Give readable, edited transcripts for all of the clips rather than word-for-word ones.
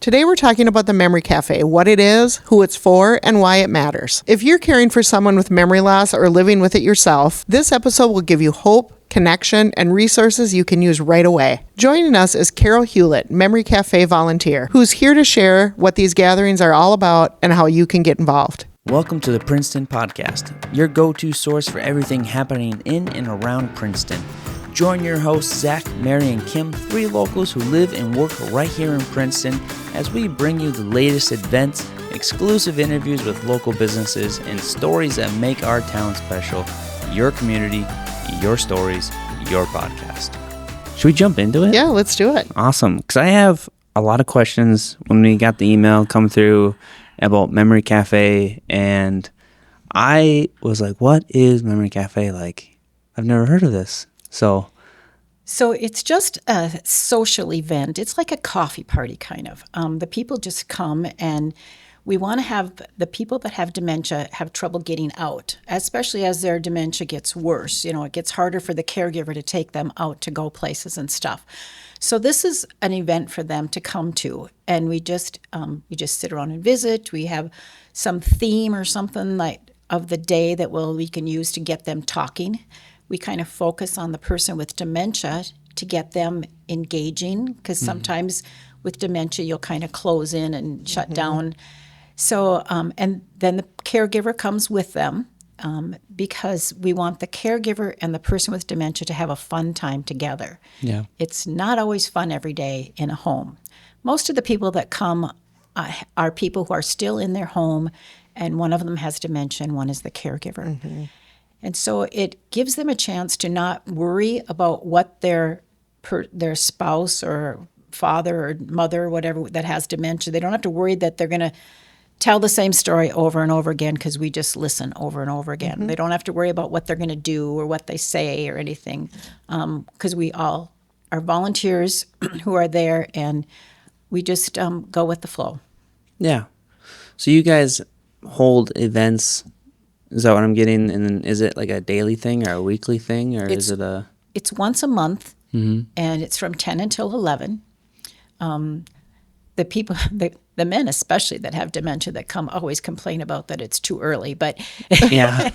Today we're talking about the Memory Cafe, what it is, who it's for, and why it matters. If you're caring for someone with memory loss or living with it yourself, this episode will give you hope, connection, and resources you can use right away. Joining us is Carol Hulett, Memory Cafe volunteer, who's here to share what these gatherings are all about and how you can get involved. Welcome to the Princeton Podcast, your go-to source for everything happening in and around Princeton. Join your hosts, Zach, Mary, and Kim, three locals who live and work right here in Princeton, as we bring you the latest events, exclusive interviews with local businesses, and stories that make our town special. Your community, your stories, your podcast. Should we jump into it? Yeah, let's do it. Awesome, because I have a lot of questions when we got the email come through about Memory Cafe, and I was like, what is Memory Cafe like? I've never heard of this. So it's just a social event. It's like a coffee party, kind of. The people just come, and we want to have the people that have dementia have trouble getting out, especially as their dementia gets worse. You know, it gets harder for the caregiver to take them out to go places and stuff. So this is an event for them to come to, and we just sit around and visit. We have some theme or something like of the day that we can use to get them talking. We kind of focus on the person with dementia to get them engaging, because sometimes with dementia you'll kind of close in and shut down. So, and then the caregiver comes with them because we want the caregiver and the person with dementia to have a fun time together. yeah, It's not always fun every day in a home. Most of the people that come are people who are still in their home, and one of them has dementia and one is the caregiver. And so it gives them a chance to not worry about what their spouse or father or mother or whatever that has dementia. They don't have to worry that they're going to tell the same story over and over again, because we just listen over and over again. They don't have to worry about what they're going to do or what they say or anything, because we all are volunteers who are there, and we just go with the flow. yeah. So you guys hold events. Is that what I'm getting? And then is it like a daily thing or a weekly thing, or is it a? It's once a month, and it's from 10 until 11. The people, the men especially that have dementia that come, always complain about that it's too early. But Yeah,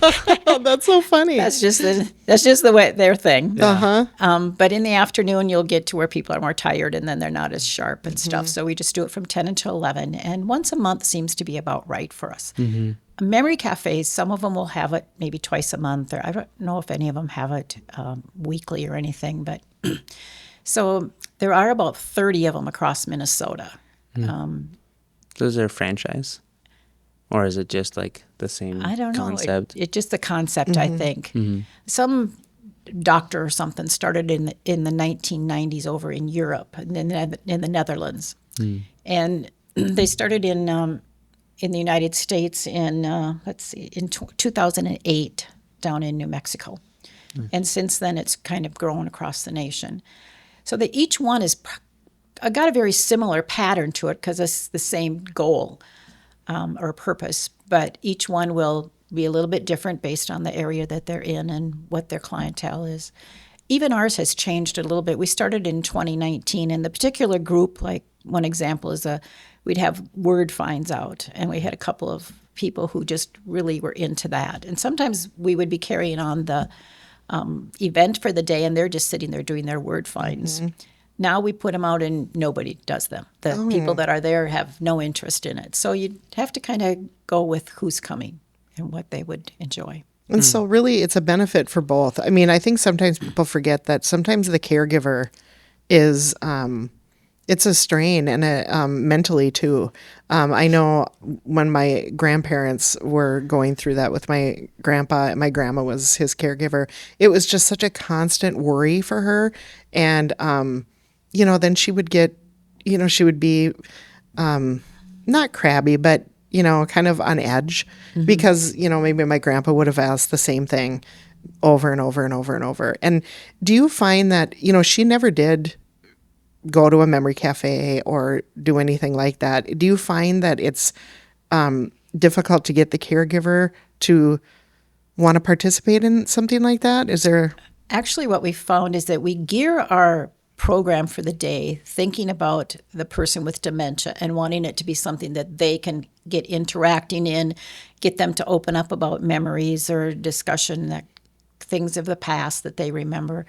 That's so funny. that's just the way their thing. Uh-huh. But in the afternoon, you'll get to where people are more tired, and then they're not as sharp and stuff. So we just do it from 10 until 11, and once a month seems to be about right for us. Memory cafes, some of them will have it maybe twice a month, or I don't know if any of them have it weekly or anything. But so there are about 30 of them across Minnesota. so is there a franchise, or is it just like the same I don't know. concept? It's just the concept, I think. Some doctor or something started in the 1990s over in Europe, in the Netherlands, and they started in the United States in 2008 down in New Mexico, and since then it's kind of grown across the nation. So that each one is got a very similar pattern to it, because it's the same goal or purpose, but each one will be a little bit different based on the area that they're in and what their clientele is. Even ours has changed a little bit. We started in 2019, and the particular group, like one example is we'd have word finds out, and we had a couple of people who just really were into that. And sometimes we would be carrying on the event for the day, and they're just sitting there doing their word finds. Now we put them out and nobody does them. The people that are there have no interest in it. So you have to kind of go with who's coming and what they would enjoy. And so really it's a benefit for both. I mean, I think sometimes people forget that sometimes the caregiver is, it's a strain, and mentally too. I know when my grandparents were going through that with my grandpa, and my grandma was his caregiver, it was just such a constant worry for her. And, then she would get, she would be not crabby, but, kind of on edge because, maybe my grandpa would have asked the same thing over and over and over and over. And do you find that, she never did go to a memory cafe or do anything like that? Do you find that it's difficult to get the caregiver to want to participate in something like that? Is there... Actually, what we found is that we gear our program for the day, thinking about the person with dementia and wanting it to be something that they can get interacting in, get them to open up about memories or discussion, that things of the past that they remember.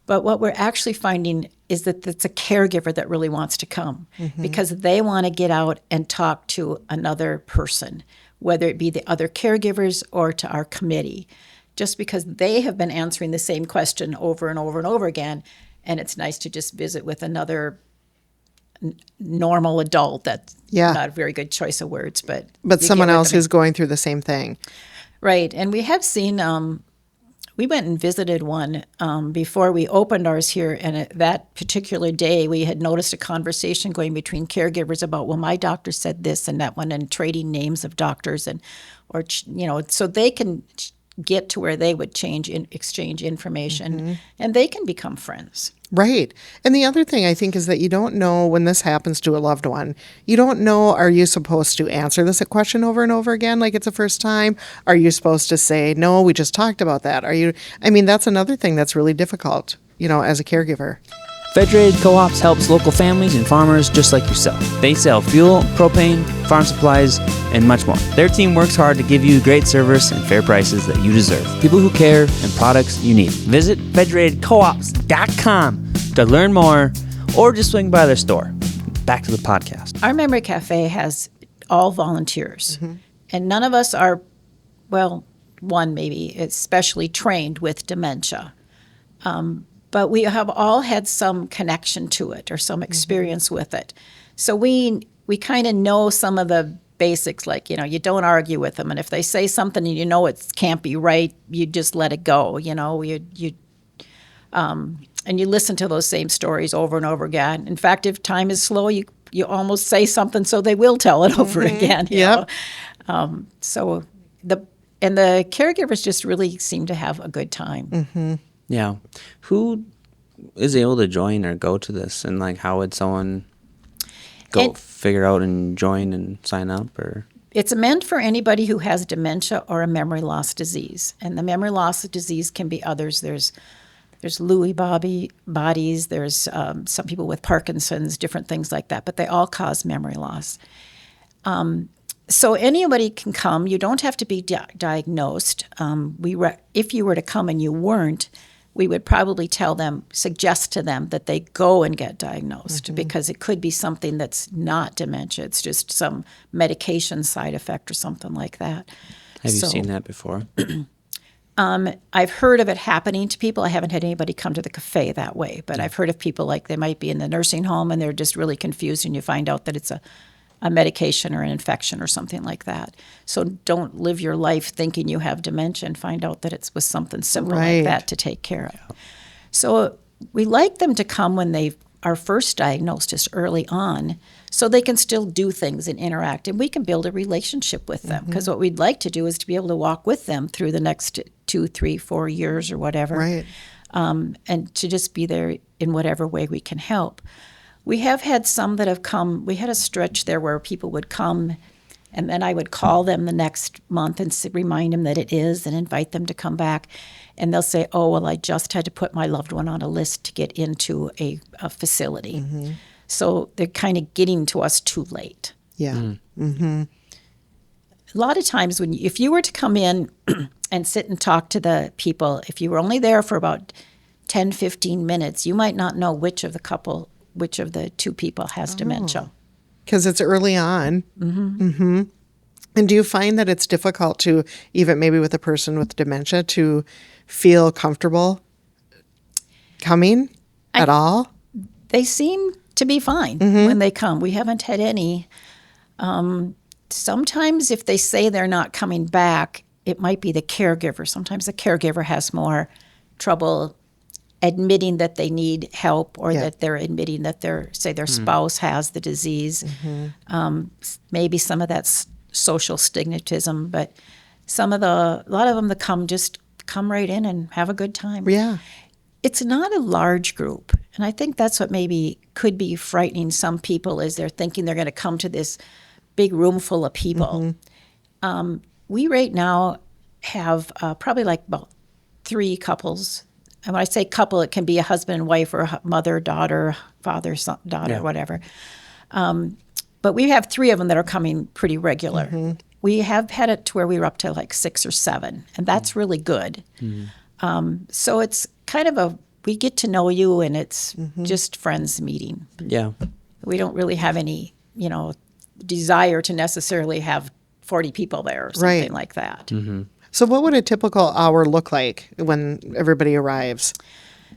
But what we're actually finding is that it's a caregiver that really wants to come because they want to get out and talk to another person, whether it be the other caregivers or to our committee, just because they have been answering the same question over and over and over again. And it's nice to just visit with another normal adult. That's not a very good choice of words, but someone else who's going through the same thing. Right. And we have seen, we went and visited one before we opened ours here, and that particular day we had noticed a conversation going between caregivers about, well, my doctor said this and that one, and trading names of doctors, and so they can get to where they would exchange information, and they can become friends. Right. And the other thing I think is that you don't know when this happens to a loved one. You don't know, are you supposed to answer this question over and over again like it's the first time? Are you supposed to say, no, we just talked about that? That's another thing that's really difficult, as a caregiver. Federated Co-ops helps local families and farmers just like yourself. They sell fuel, propane, farm supplies, and much more. Their team works hard to give you great service and fair prices that you deserve. People who care and products you need. Visit federatedcoops.com to learn more or just swing by their store. Back to the podcast. Our Memory Cafe has all volunteers, and none of us are, well, one maybe, especially trained with dementia. But we have all had some connection to it or some experience with it. So we kind of know some of the basics, like, you don't argue with them. And if they say something and it can't be right, you just let it go, and you listen to those same stories over and over again. In fact, if time is slow, you almost say something so they will tell it over again. So the caregivers just really seem to have a good time. Yeah. Who is able to join or go to this? And how would someone figure out and join and sign up? Or it's meant for anybody who has dementia or a memory loss disease. And the memory loss disease can be others. There's Lewy bodies, there's some people with Parkinson's, different things like that, but they all cause memory loss. So anybody can come. You don't have to be diagnosed. If you were to come and you weren't, we would probably suggest to them that they go and get diagnosed because it could be something that's not dementia. It's just some medication side effect or something like that. Have you seen that before? I've heard of it happening to people. I haven't had anybody come to the cafe that way, but I've heard of people like they might be in the nursing home and they're just really confused and you find out that it's a medication or an infection or something like that. So don't live your life thinking you have dementia and find out that it's with something simple like that to take care of. So we like them to come when they are first diagnosed just early on so they can still do things and interact, and we can build a relationship with them, because what we'd like to do is to be able to walk with them through the next 2, 3, 4 years or whatever, and to just be there in whatever way we can help. We have had some that have come. We had a stretch there where people would come, and then I would call them the next month and remind them that it is and invite them to come back. And they'll say, oh, well, I just had to put my loved one on a list to get into a facility. So they're kind of getting to us too late. A lot of times if you were to come in and sit and talk to the people, if you were only there for about 10, 15 minutes, you might not know which of the two people has dementia. Because it's early on. And do you find that it's difficult to, even maybe with a person with dementia, to feel comfortable coming at all? They seem to be fine when they come. We haven't had any. Sometimes if they say they're not coming back, it might be the caregiver. Sometimes the caregiver has more trouble admitting that they need help, or that they're admitting that their spouse has the disease. Maybe some of that's social stigmatism, but a lot of them that come just come right in and have a good time. It's not a large group, and I think that's what maybe could be frightening some people, is they're thinking they're going to come to this big room full of people. We right now have probably like about 3 couples and when I say couple, it can be a husband and wife or a mother, daughter, father, son, daughter, Yeah. whatever. But we have 3 of them that are coming pretty regular. We have had it to where we were up to like 6 or 7, and that's really good. So it's kind of we get to know you, and it's just friends meeting. Yeah. We don't really have any, desire to necessarily have 40 people there or something Right. like that. So what would a typical hour look like when everybody arrives?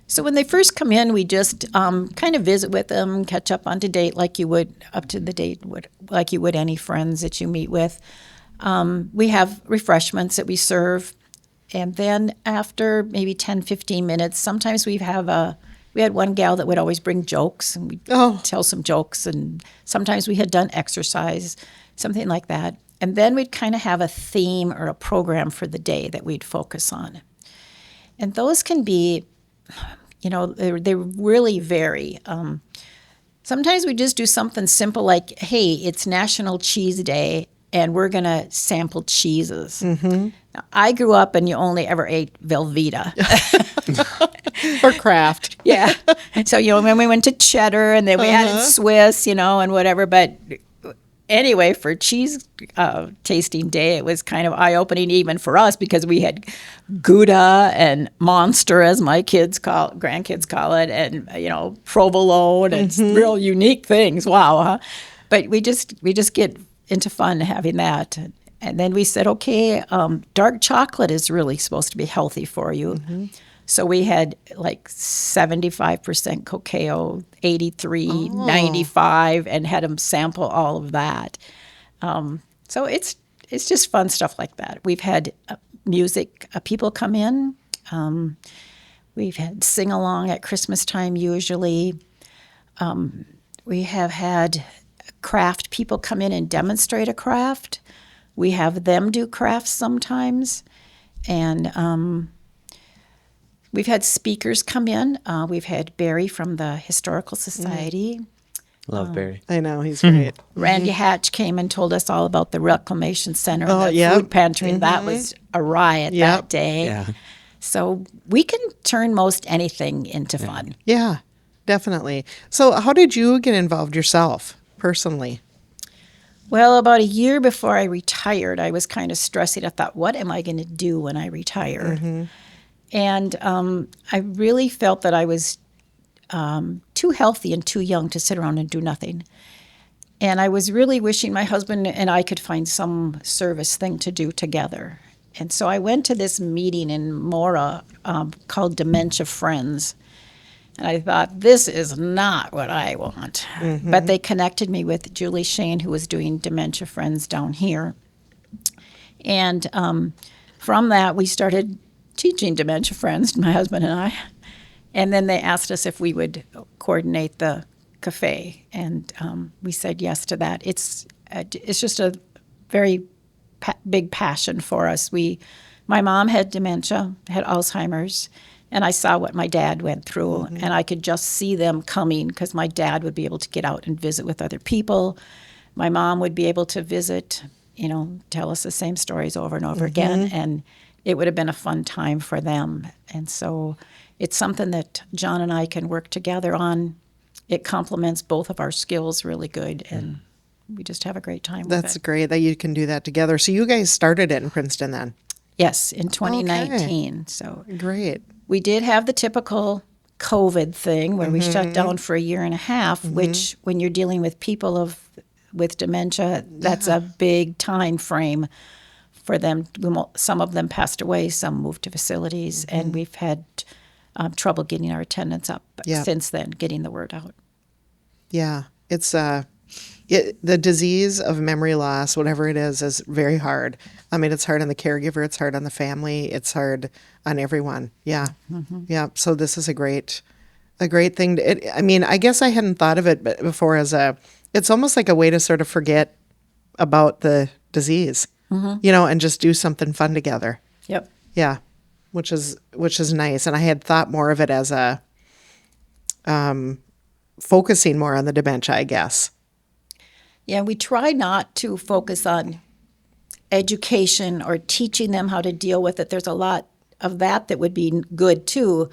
So when they first come in, we just kind of visit with them, catch up on to date like you would like you would any friends that you meet with. We have refreshments that we serve, and then after maybe 10, 15 minutes, sometimes we had one gal that would always bring jokes, and we'd tell some jokes, and sometimes we had done exercise, something like that. And then we'd kind of have a theme or a program for the day that we'd focus on. And those can be, they really vary. Sometimes we just do something simple like, hey, it's National Cheese Day, and we're going to sample cheeses. Now, I grew up and you only ever ate Velveeta. Or Kraft? Yeah. So, when we went to Cheddar and then we added Swiss, and whatever. But anyway, for cheese tasting day, it was kind of eye-opening even for us because we had Gouda and Monster, as my grandkids call it, and, provolone and real unique things. Wow, huh? But we just get into fun having that. And then we said, okay, dark chocolate is really supposed to be healthy for you. So we had like 75% cacao, 83, 95, and had them sample all of that. So it's just fun stuff like that. We've had music, people come in. We've had sing-along at Christmas time usually. We have had craft people come in and demonstrate a craft. We have them do crafts sometimes. And we've had speakers come in. We've had Barry from the Historical Society. Love Barry. I know, he's great. Randy Hatch came and told us all about the Reclamation Center and the yep. food pantry. And that was a riot that day. Yeah. So we can turn most anything into fun. Yeah, definitely. So how did you get involved yourself, personally? Well, about a year before I retired, I was kind of stressing. I thought, what am I going to do when I retire? And I really felt that I was too healthy and too young to sit around and do nothing. And I was really wishing my husband and I could find some service thing to do together. And so I went to this meeting in Mora called Dementia Friends. And I thought, this is not what I want. But they connected me with Julie Shane, who was doing Dementia Friends down here. And from that, we started teaching Dementia Friends, my husband and I. And then they asked us if we would coordinate the cafe. And we said yes to that. It's just a very big passion for us. My mom had dementia, had Alzheimer's. And I saw what my dad went through, and I could just see them coming because my dad would be able to get out and visit with other people. My mom would be able to visit, tell us the same stories over and over again, and it would have been a fun time for them. And so it's something that John and I can work together on. It complements both of our skills really good, and we just have a great time with it. That's great that you can do that together. So you guys started it in Princeton then? Yes, in 2019. So Great. we did have the typical COVID thing where we shut down for a year and a half, which when you're dealing with people with dementia, that's a big time frame for them. Some of them passed away, some moved to facilities, and we've had trouble getting our attendance up since then, getting the word out. Yeah, it's the disease of memory loss, whatever it is very hard. I mean, it's hard on the caregiver, it's hard on the family, it's hard on everyone. Yeah, yeah. So this is a great thing. I guess I hadn't thought of it before it's almost like a way to sort of forget about the disease, and just do something fun together. Yep. Yeah, which is nice. And I had thought more of it as a focusing more on the dementia, I guess. Yeah, we try not to focus on education or teaching them how to deal with it. There's a lot of that would be good too,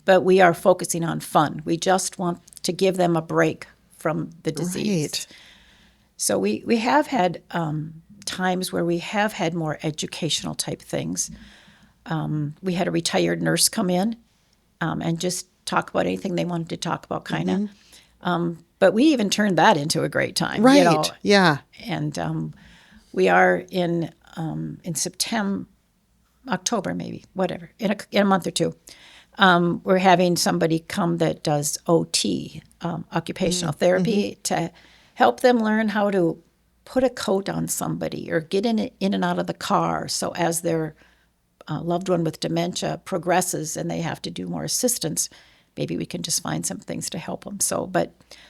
but we are focusing on fun. We just want to give them a break from the disease. Right. So we have had times where we have had more educational type things. We had a retired nurse come in and just talk about anything they wanted to talk about, kind of. But we even turned that into a great time. Right. You know? Yeah. And we are in September, October maybe, whatever, in a month or two. We're having somebody come that does OT, occupational therapy, to help them learn how to put a coat on somebody or get in and out of the car. So as their loved one with dementia progresses and they have to do more assistance, maybe we can just find some things to help them. So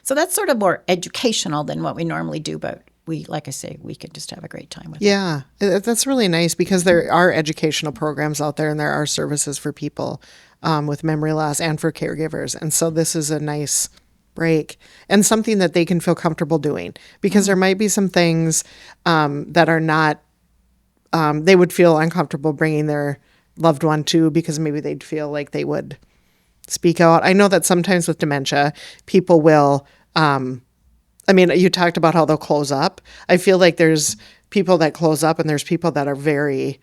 that's sort of more educational than what we normally do, but we, like I say, we can just have a great time with it. Yeah, that's really nice because there are educational programs out there and there are services for people with memory loss and for caregivers. And so this is a nice break and something that they can feel comfortable doing because there might be some things that are not, they would feel uncomfortable bringing their loved one to because maybe they'd feel like they would speak out. I know that sometimes with dementia, people will, you talked about how they'll close up. I feel like there's people that close up and there's people that are very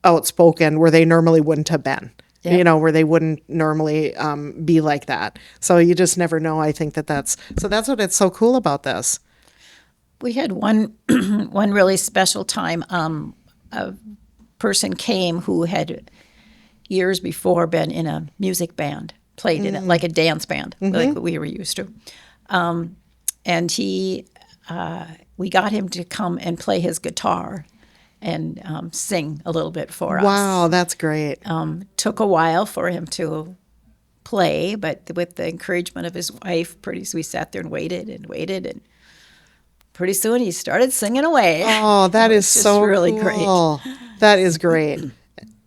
outspoken where they normally wouldn't have been, where they wouldn't normally be like that. So you just never know. I think that's what it's so cool about this. We had one really special time. A person came who had years before been in a music band, played in it like a dance band, like what we were used to. And we got him to come and play his guitar and sing a little bit for us. Wow, that's great. Took a while for him to play, but with the encouragement of his wife, we sat there and waited, and pretty soon he started singing away. Oh, that is so really cool. great. That is great.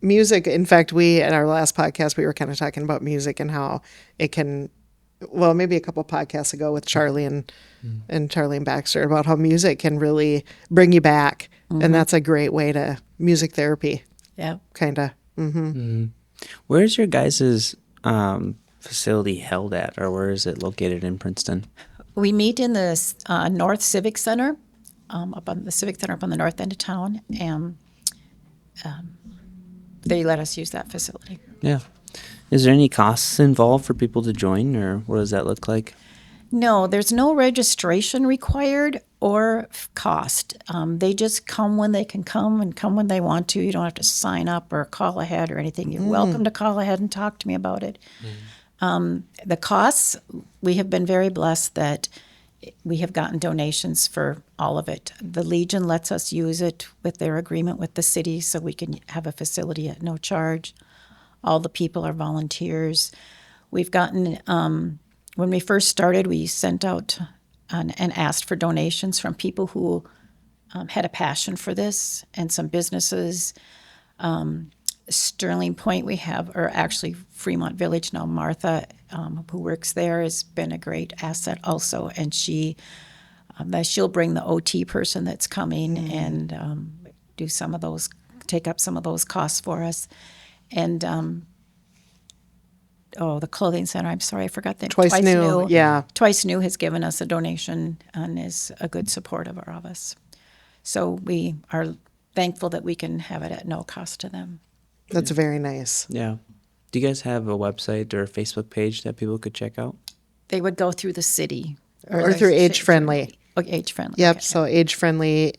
Music, in fact, in our last podcast, we were kind of talking about music and how it can, well, maybe a couple podcasts ago with Charlie and Charlie and Baxter about how music can really bring you back. And that's a great way to music therapy. Yeah. Kind of. Where's your guys' facility held at, or where is it located in Princeton? We meet in the North Civic Center, up on the north end of town, and they let us use that facility. Yeah. Is there any costs involved for people to join, or what does that look like? No, there's no registration required or cost. They just come when they can come and come when they want to. You don't have to sign up or call ahead or anything. You're welcome to call ahead and talk to me about it. The costs, we have been very blessed that we have gotten donations for all of it. The Legion lets us use it with their agreement with the city so we can have a facility at no charge. All the people are volunteers. We've gotten, when we first started, we sent out and asked for donations from people who had a passion for this and some businesses. Sterling Point we have, or actually Fremont Village now, Martha, who works there, has been a great asset also. And she'll bring the OT person that's coming and do some of those, take up some of those costs for us. And the clothing center, I'm sorry, I forgot that. Twice New, yeah. Twice New has given us a donation and is a good supporter of us. So we are thankful that we can have it at no cost to them. That's very nice. Yeah. Do you guys have a website or a Facebook page that people could check out? They would go through the city. Or through Age Friendly. Okay, Age Friendly. Yep, okay. so Age Friendly,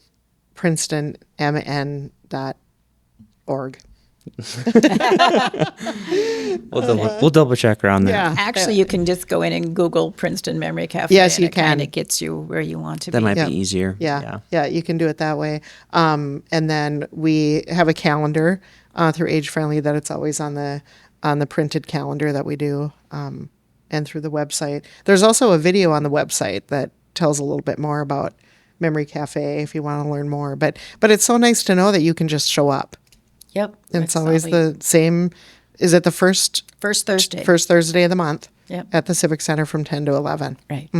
PrincetonMN.org. We'll double check around there. Yeah. Actually, you can just go in and Google Princeton Memory Cafe. Yes, and you it kind can. of gets you where you want to That be. might Yeah. be easier. Yeah, you can do it that way. And then we have a calendar through Age Friendly that it's always on the printed calendar that we do, and through the website. There's also a video on the website that tells a little bit more about Memory Cafe if you want to learn more. But it's so nice to know that you can just show up. Yep. And it's always the same. Is it the first Thursday? First Thursday of the month. Yep. At the Civic Center from 10 to 11. Right.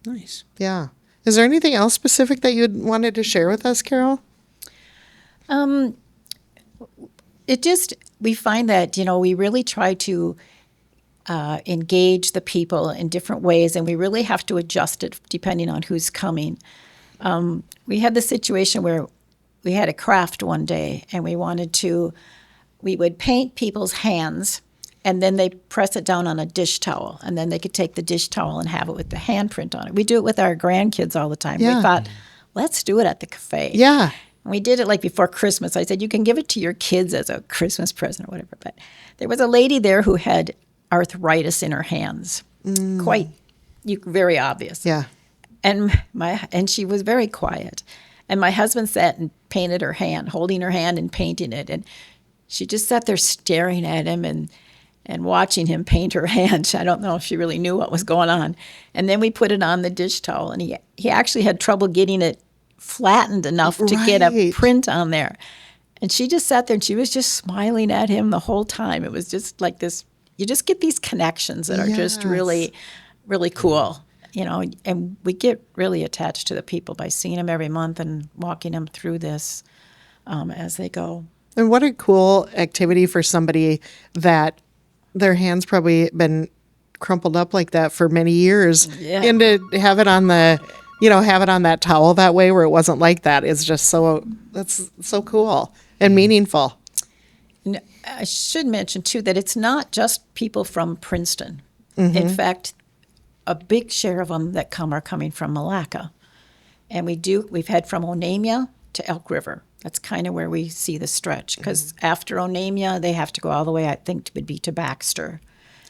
Nice. Yeah. Is there anything else specific that you wanted to share with us, Carol? we find that, we really try to engage the people in different ways, and we really have to adjust it depending on who's coming. We had the situation where we had a craft one day, and we would paint people's hands, and then they press it down on a dish towel, and then they could take the dish towel and have it with the handprint on it. We do it with our grandkids all the time. Yeah. We thought, let's do it at the cafe. Yeah. And we did it like before Christmas. I said, you can give it to your kids as a Christmas present or whatever. But there was a lady there who had arthritis in her hands. Very obvious. Yeah. And she was very quiet. And my husband sat and painted her hand, holding her hand and painting it. And she just sat there staring at him and watching him paint her hand. I don't know if she really knew what was going on. And then we put it on the dish towel, and he actually had trouble getting it flattened enough to get a print on there. And she just sat there, and she was just smiling at him the whole time. It was just like this. You just get these connections that are just really, really cool, and we get really attached to the people by seeing them every month and walking them through this as they go. And what a cool activity for somebody that their hands probably been crumpled up like that for many years. Yeah. And to have it on have it on that towel that way where it wasn't like that is just that's so cool and meaningful. I should mention, too, that it's not just people from Princeton. Mm-hmm. In fact, a big share of them that come are coming from Malacca. And we've had from Onamia to Elk River. That's kind of where we see the stretch. Because after Onamia, they have to go all the way, I think, would be to Baxter.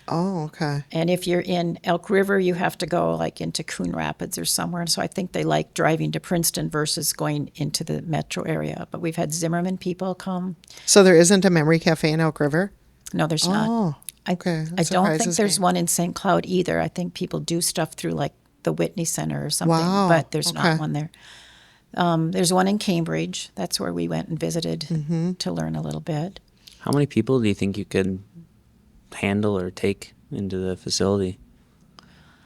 Oh, okay. And if you're in Elk River, you have to go like into Coon Rapids or somewhere. And so I think they like driving to Princeton versus going into the metro area. But we've had Zimmerman people come. So there isn't a memory cafe in Elk River? No, there's not. Oh, okay. I don't think there's one in St. Cloud either. I think people do stuff through like the Whitney Center or something. Wow. But there's not one there. There's one in Cambridge. That's where we went and visited to learn a little bit. How many people do you think you could handle or take into the facility?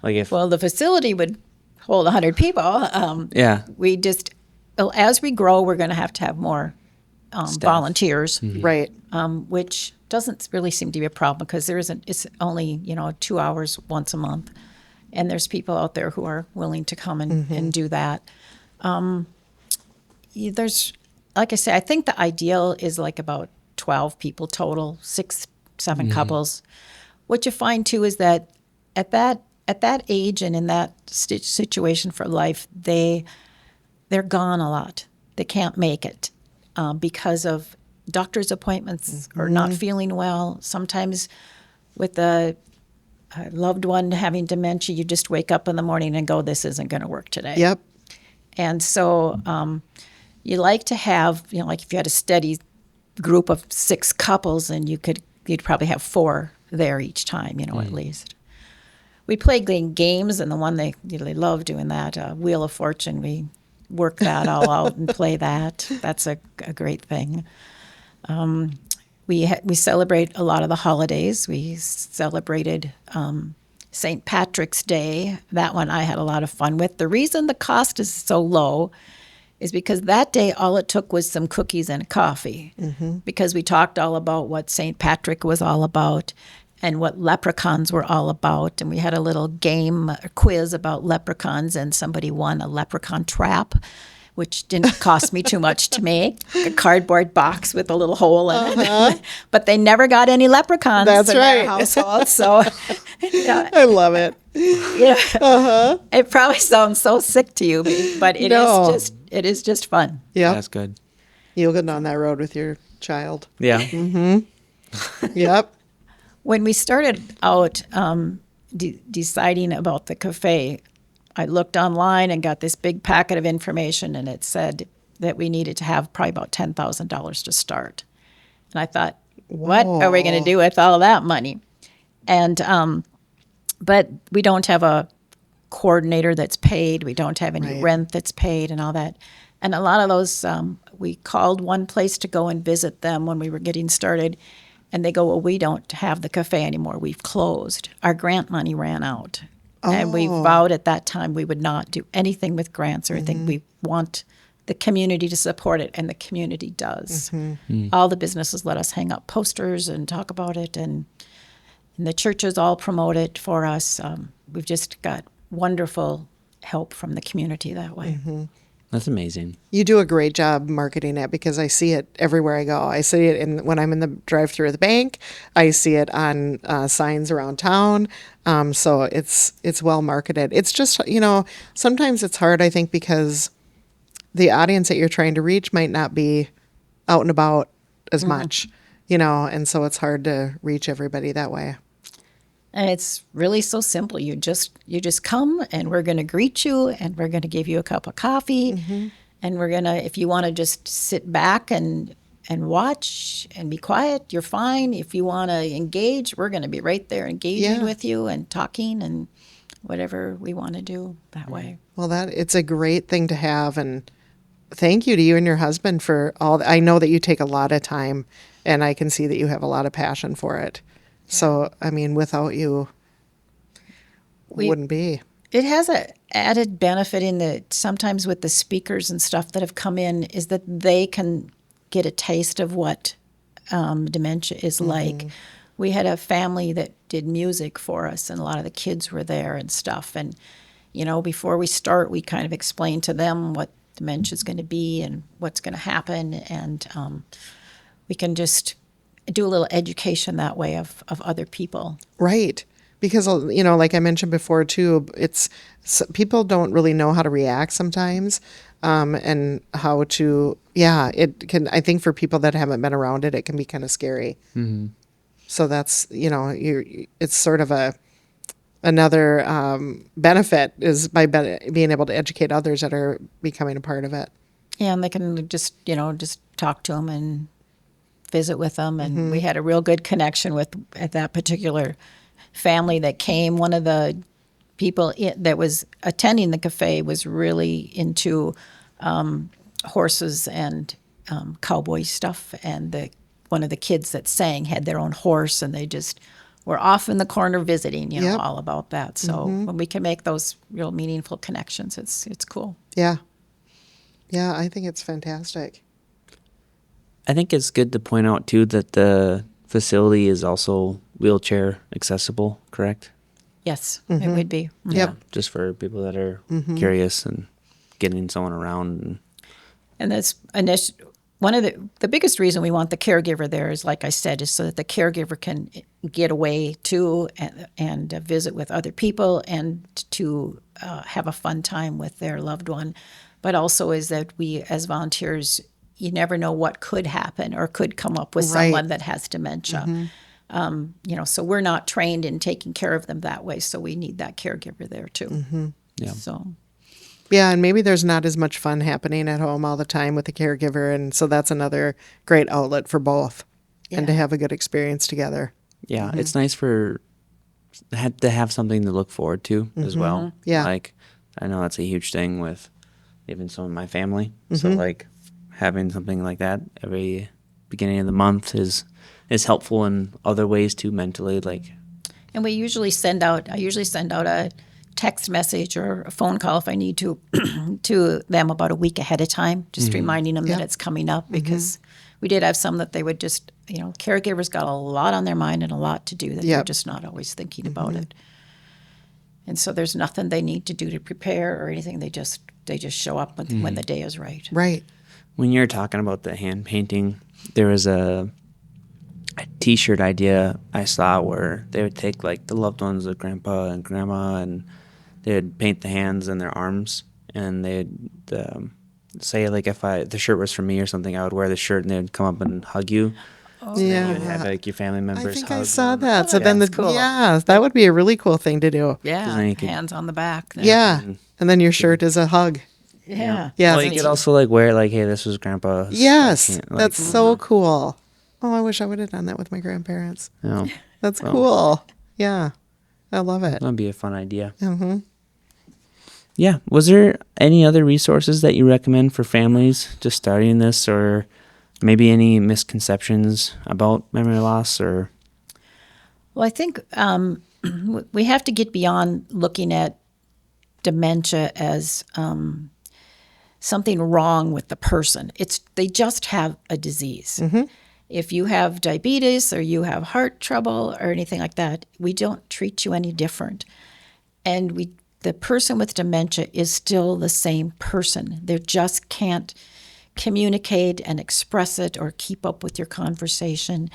Well, the facility would hold 100 people. As we grow, we're going to have more volunteers, right? Which doesn't really seem to be a problem because it's only 2 hours once a month, and there's people out there who are willing to come and do that. There's, like I say, I think the ideal is like about 12 people total, 6-7 couples. What you find too is that at that age and in that situation for life, they're gone a lot. They can't make it because of doctor's appointments or not feeling well. Sometimes with a loved one having dementia, you just wake up in the morning and go, "This isn't going to work today." Yep. And so you like to have, like if you had a steady group of 6 couples, and you'd probably have 4 there each time, at least. We play games, and the one they love doing that, Wheel of Fortune. We work that all out and play that. That's a great thing. We celebrate a lot of the holidays. We celebrated St. Patrick's Day. That one I had a lot of fun with. The reason the cost is so low is because that day all it took was some cookies and coffee, because we talked all about what St. Patrick was all about and what leprechauns were all about. And we had a little game, a quiz about leprechauns, and somebody won a leprechaun trap, which didn't cost me too much to make, a cardboard box with a little hole in it. But they never got any leprechauns That's in right. their household. So I love it. It probably sounds so sick to you, but it is just fun. Yeah. That's good. You'll go down that road with your child. Yeah. Yep. When we started out deciding about the cafe, I looked online and got this big packet of information, and it said that we needed to have probably about $10,000 to start. And I thought, what are we going to do with all that money? And but we don't have a coordinator that's paid. We don't have any rent that's paid and all that. And a lot of those, we called one place to go and visit them when we were getting started. And they go, well, we don't have the cafe anymore. We've closed. Our grant money ran out. And we vowed at that time we would not do anything with grants or anything. We want the community to support it, and the community does. All the businesses let us hang up posters and talk about it, and the churches all promote it for us. We've just got wonderful help from the community that way. That's amazing. You do a great job marketing it because I see it everywhere I go. I see it when I'm in the drive-thru of the bank. I see it on signs around town. So it's well marketed. It's just, sometimes it's hard, I think, because the audience that you're trying to reach might not be out and about as much, and so it's hard to reach everybody that way. And it's really so simple. You just come, and we're going to greet you, and we're going to give you a cup of coffee, and we're going to, if you want to just sit back and watch and be quiet, you're fine. If you want to engage, we're going to be right there engaging with you and talking and whatever we want to do that way. Well, it's a great thing to have, and thank you to you and your husband for all. I know that you take a lot of time, and I can see that you have a lot of passion for it. So, I mean, without you, wouldn't be. It has an added benefit in that sometimes with the speakers and stuff that have come in is that they can get a taste of what dementia is like. We had a family that did music for us, and a lot of the kids were there and stuff. And, before we start, we kind of explain to them what dementia is going to be and what's going to happen. And we can just do a little education that way of other people. Right. Because, like I mentioned before too, people don't really know how to react sometimes, and how to, it can, I think for people that haven't been around it, it can be kind of scary. So that's, it's sort of another benefit is by being able to educate others that are becoming a part of it. Yeah, and they can just talk to them and visit with them. And we had a real good connection at that particular family that came. One of the people that was attending the cafe was really into horses and cowboy stuff. And one of the kids that sang had their own horse, and they just were off in the corner visiting, all about that. So when we can make those real meaningful connections, it's cool. Yeah. Yeah, I think it's fantastic. I think it's good to point out, too, that the facility is also wheelchair accessible, correct? Yes, it would be. Yep. Yeah, just for people that are curious and getting someone around. And that's one of the biggest reason we want the caregiver there is, like I said, is so that the caregiver can get away too and visit with other people and to have a fun time with their loved one. But also is that we, as volunteers, you never know what could happen or could come up with someone that has dementia. So we're not trained in taking care of them that way. So we need that caregiver there too. Yeah. So. Yeah, and maybe there's not as much fun happening at home all the time with the caregiver, and so that's another great outlet for both, and to have a good experience together. Yeah, it's nice to have something to look forward to as well. Yeah. Like, I know that's a huge thing with even some of my family. So, like, having something like that every beginning of the month is helpful in other ways too, mentally. Like, and I usually send out a text message or a phone call if I need to to them about a week ahead of time, just reminding them that it's coming up, because we did have some that they would just, caregivers got a lot on their mind and a lot to do that they're just not always thinking about it. And so there's nothing they need to do to prepare or anything. They just show up when the day is right. Right. when you're talking about the hand painting, there was a T-shirt idea I saw where they would take like the loved ones of grandpa and grandma, and they'd paint the hands and their arms, and they'd say like if the shirt was for me or something, I would wear the shirt and they'd come up and hug you. Oh, Yeah. You'd have like your family members. I think hug I saw them. that. So Oh, then that's cool. that would be a really cool thing to do. Yeah, then you could- hands on the back. there. Yeah. And then your shirt is a hug. Yeah. Yeah. Well, you could also like wear like, hey, this was grandpa's. Yes. Like, That's so cool. Oh, I wish I would have done that with my grandparents. Yeah, That's cool. Yeah. I love it. that'd be a fun idea. Mm-hmm. Yeah. Was there any other resources that you recommend for families just starting this, or maybe any misconceptions about memory loss? Or Well, I think we have to get beyond looking at dementia as something wrong with the person. They just have a disease. If you have diabetes or you have heart trouble or anything like that, we don't treat you any different. And the person with dementia is still the same person. They just can't communicate and express it or keep up with your conversation.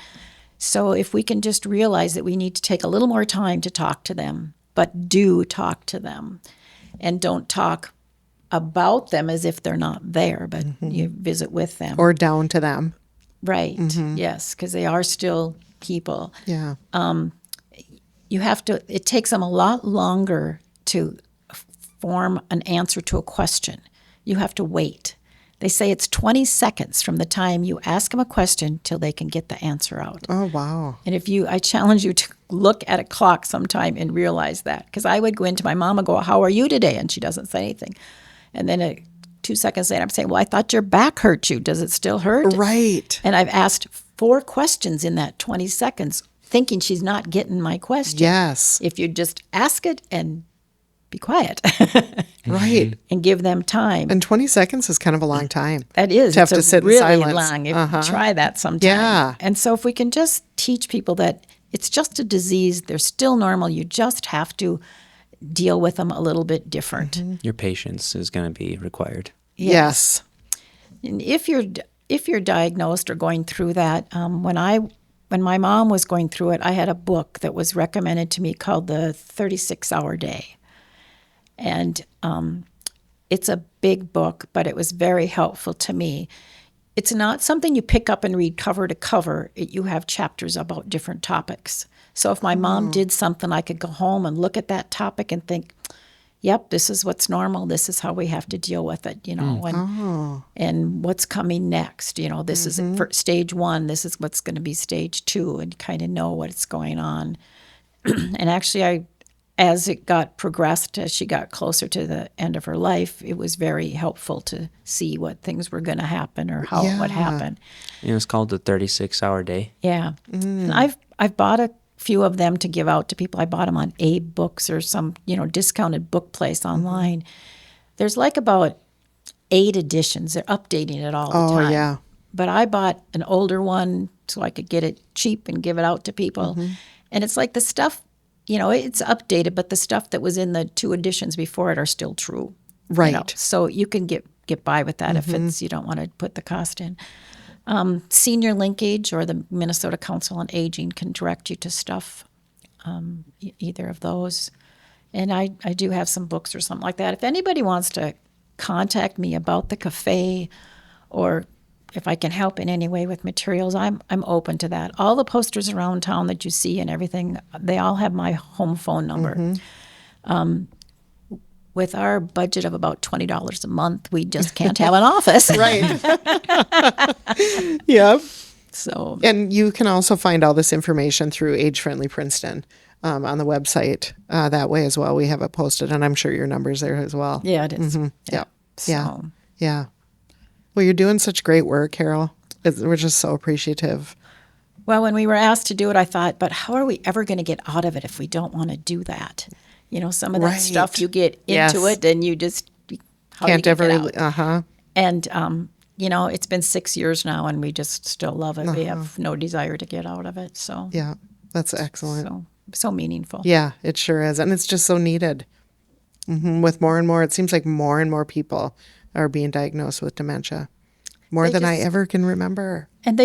So if we can just realize that we need to take a little more time to talk to them, but do talk to them, and don't talk about them as if they're not there, but you visit with them. Or down to them. Right, yes, because they are still people. Yeah. It takes them a lot longer to form an answer to a question. You have to wait. They say it's 20 seconds from the time you ask them a question till they can get the answer out. Oh, wow. And I challenge you to look at a clock sometime and realize that. Because I would go into my mom and go, how are you today? And she doesn't say anything. And then 2 seconds later, I'm saying, well, I thought your back hurt you. Does it still hurt? Right. And I've asked 4 questions in that 20 seconds, thinking she's not getting my question. Yes. If you just ask it and be quiet. Right. And give them time. And 20 seconds is kind of a long time. That is. To have to sit in really silence. long. Try that sometime. Yeah. And so if we can just teach people that it's just a disease, they're still normal, you just have to deal with them a little bit different. Your patience is going to be required. Yes. And if you're diagnosed or going through that, when my mom was going through it, I had a book that was recommended to me called The 36-Hour Day. And it's a big book, but it was very helpful to me. It's not something you pick up and read cover to cover. You have chapters about different topics. So if my mom did something, I could go home and look at that topic and think, yep, this is what's normal. This is how we have to deal with it, and what's coming next. This is for stage 1. This is what's going to be stage 2, and kind of know what's going on. And actually, as it got progressed, as she got closer to the end of her life, it was very helpful to see what things were going to happen or how it would happen. It was called the 36-hour day. Yeah. And I've bought a few of them to give out to people. I bought them on Abe Books or some, discounted book place online. There's like about 8 editions. They're updating it all the time. Oh, yeah. But I bought an older one so I could get it cheap and give it out to people. And it's like the stuff, it's updated, but the stuff that was in the 2 editions before it are still true. Right. So you can get by with that if you don't want to put the cost in. Senior Linkage or the Minnesota Council on Aging can direct you to stuff, either of those. And I do have some books or something like that. If anybody wants to contact me about the cafe, or if I can help in any way with materials, I'm open to that. All the posters around town that you see and everything, they all have my home phone number. With our budget of about $20 a month, we just can't have an office. Right. Yep. So, And you can also find all this information through Age Friendly Princeton on the website that way as well. We have it posted, and I'm sure your number's there as well. yeah, it is. Yep. Yeah. So, Yeah. Well, you're doing such great work, Carol. We're just so appreciative. well, when we were asked to do it, I thought, but how are we ever going to get out of it if we don't want to do that? Some of that Right. stuff, you get Yes. into it and you just how do you Can't get ever. out? And, it's been 6 years now and we just still love it. We have no desire to get out of it. So, Yeah. That's excellent. so meaningful. Yeah, it sure is. And it's just so needed. With more and more, it seems like more and more people are being diagnosed with dementia. More than I ever can remember. And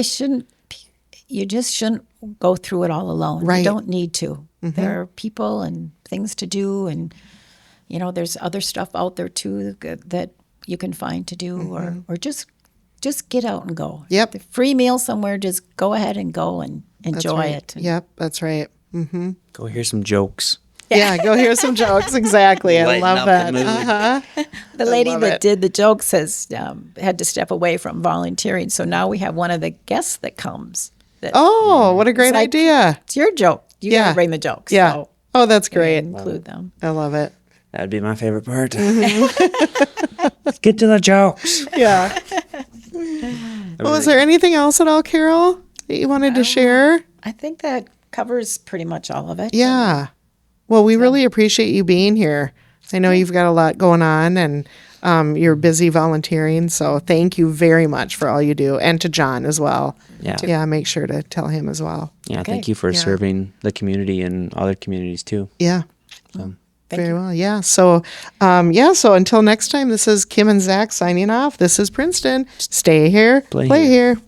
you just shouldn't go through it all alone. Right. You don't need to. There are people and things to do. And, there's other stuff out there too that you can find to do or just get out and go. Yep. The free meal somewhere, just go ahead and go and That's enjoy right. it. Yep, that's right. Go hear some jokes. Yeah, go hear some jokes. Exactly. I Lighten love up that. the mood. The lady love that it. did the jokes had to step away from volunteering. So now we have one of the guests that comes. Oh, what a great like- idea. It's your joke. You Yeah. gotta bring the jokes. Yeah. So Oh, that's great. include them. I love it. That would be my favorite part. Let's get to the jokes. Yeah. Well, was there anything else at all, Carol, that you wanted to share? I think that covers pretty much all of it. Yeah. Well, we really appreciate you being here. I know you've got a lot going on, and You're busy volunteering, so thank you very much for all you do, and to John as well. Yeah. Make sure to tell him as well. Yeah, Okay. thank you for Yeah. serving the community and other communities too. Yeah. Thank Very you. well. Yeah. So, so until next time, this is Kim and Zach signing off. This is Princeton. Stay here, Play play here. here.